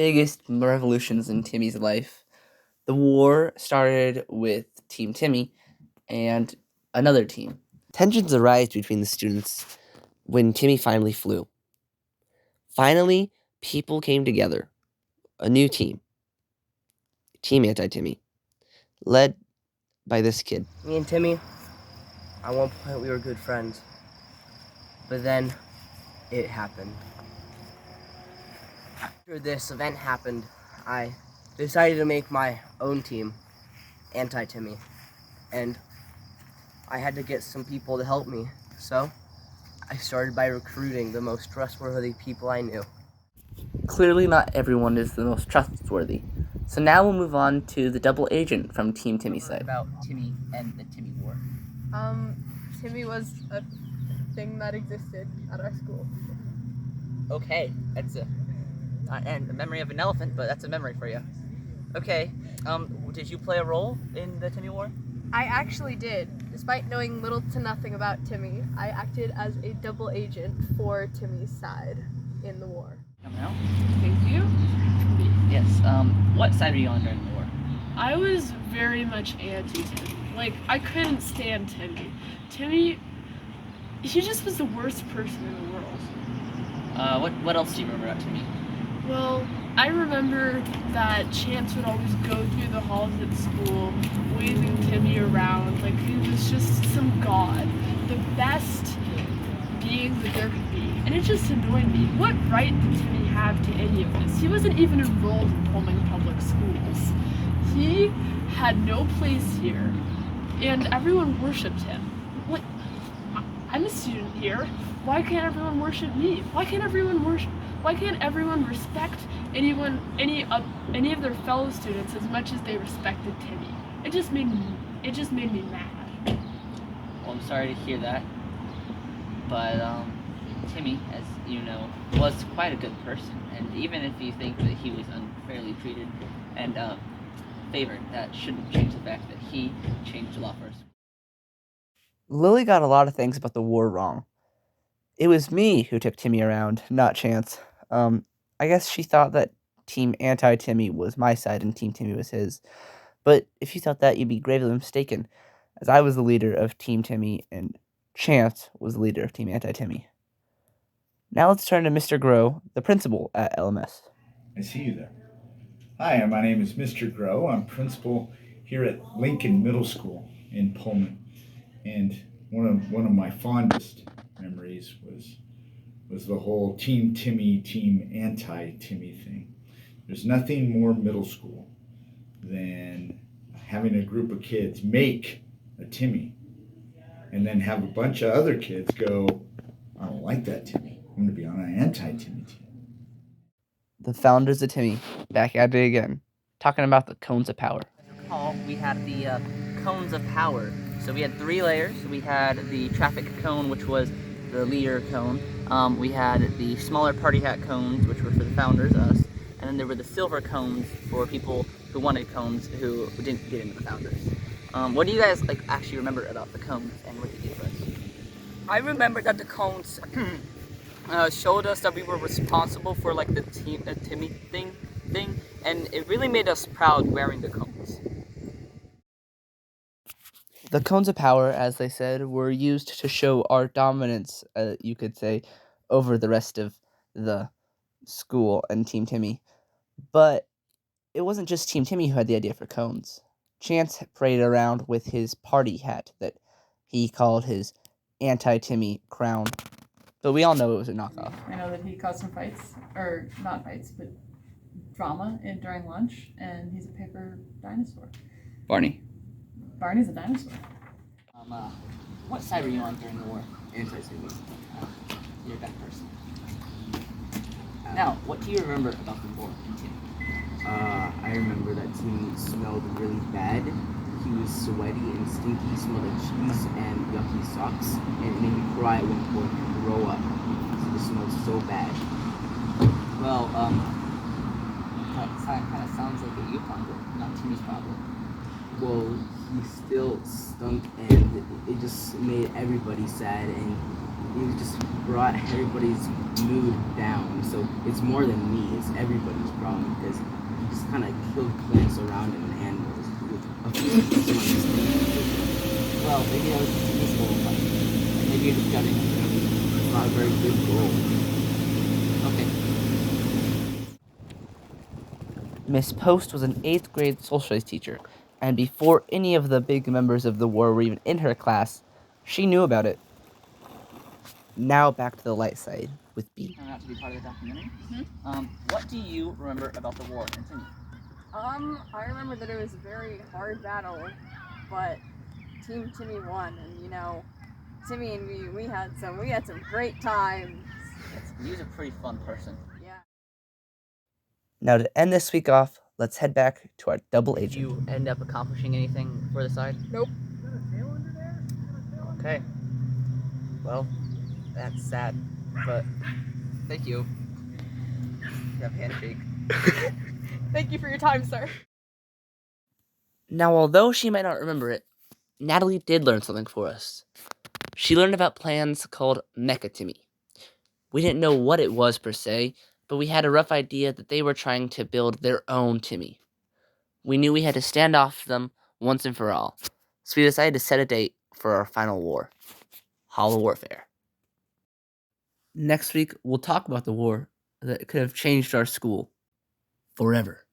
biggest revolutions in Timmy's life. The war started with Team Timmy and another team. Tensions arise between the students when Timmy finally flew. Finally, people came together. A new team. Team Anti-Timmy. Led by this kid. Me and Timmy, at one point we were good friends. But then it happened. After this event happened, I decided to make my own team, Anti-Timmy. And I had to get some people to help me. So I started by recruiting the most trustworthy people I knew. Clearly, not everyone is the most trustworthy. So now we'll move on to the double agent from Team Timmy's side. About Timmy and the Timmy War. Timmy was a thing that existed at our school. Okay, that's and the memory of an elephant, but that's a memory for you. Okay, did you play a role in the Timmy War? I actually did. Despite knowing little to nothing about Timmy, I acted as a double agent for Timmy's side in the war. Come out. Thank you. Yes, what side were you on during the war? I was very much anti-Timmy. Like, I couldn't stand Timmy. Timmy, he just was the worst person in the world. What else do you remember about Timmy? Well, I remember that Chance would always go through the halls at school, waving Timmy around like he was just some god, the best being that there could be. And it just annoyed me. What right did Timmy have to any of this? He wasn't even enrolled in Pullman Public Schools. He had no place here, and everyone worshipped him. Like, I'm a student here. Why can't everyone worship me? Why can't everyone respect any of their fellow students as much as they respected Timmy? It just made me mad. Well, I'm sorry to hear that, but Timmy, as you know, was quite a good person, and even if you think that he was unfairly treated and favored, that shouldn't change the fact that he changed a lot for us. Lily got a lot of things about the war wrong. It was me who took Timmy around, not Chance. I guess she thought that Team Anti-Timmy was my side and Team Timmy was his. But if you thought that, you'd be gravely mistaken, as I was the leader of Team Timmy and Chance was the leader of Team Anti-Timmy. Now let's turn to Mr. Grow, the principal at LMS. I see you there. Hi, my name is Mr. Grow. I'm principal here at Lincoln Middle School in Pullman. And one of my fondest memories was the whole Team Timmy, Team Anti-Timmy thing. There's nothing more middle school than having a group of kids make a Timmy and then have a bunch of other kids go, I don't like that Timmy. I'm going to be on an Anti-Timmy team. The founders of Timmy, back at it again, talking about the cones of power. Recall, we had the cones of power. So we had 3 layers. We had the traffic cone, which was the leader cone. We had the smaller party hat cones, which were for the founders, us. And then there were the silver cones for people who wanted cones who didn't get into the founders. What do you guys actually remember about the cones and what they did for us? I remember that the cones showed us that we were responsible for the Timmy thing, and it really made us proud wearing the cones. The cones of power, as they said, were used to show our dominance, you could say, over the rest of the school and Team Timmy. But it wasn't just Team Timmy who had the idea for cones. Chance paraded around with his party hat that he called his Anti-Timmy crown. But we all know it was a knockoff. I know that he caused some fights, or not fights, but drama during lunch, and he's a paper dinosaur. Barney. Barney's a dinosaur. What side were you on during the war? Anti-Timmy. You're a bad person. Now, what do you remember about the war in Timmy? I remember that Timmy smelled really bad. He was sweaty and stinky. He smelled like cheese and yucky socks. And it made me cry at one point and throw up. It smelled so bad. Well, that kind of sounds like a you problem, not Timmy's problem. Well, he still stunk, and it just made everybody sad, and it just brought everybody's mood down. So it's more than me; it's everybody's problem because he just kind of killed plants around him and animals. A few people just want to stink. Well, maybe that was his goal, but maybe it just got him. It's not a very good goal. Okay. Miss Post was an 8th grade social studies teacher, and before any of the big members of the war were even in her class, she knew about it. Now back to the light side with B. Turn out to be part of the documentary. What do you remember about the war in Timmy? I remember that it was a very hard battle, but Team Timmy won, and Timmy and we had some great times. He was a pretty fun person. Yeah. Now to end this week off, let's head back to our double Did agent. you end up accomplishing anything for the side? Nope. Okay. Well, that's sad, but thank you. You have handshake. Thank you for your time, sir. Now, although she might not remember it, Natalie did learn something for us. She learned about plans called Mecha Timmy. We didn't know what it was per se, but we had a rough idea that they were trying to build their own Timmy. We knew we had to stand off them once and for all, so we decided to set a date for our final war, Hollow Warfare. Next week, we'll talk about the war that could have changed our school forever.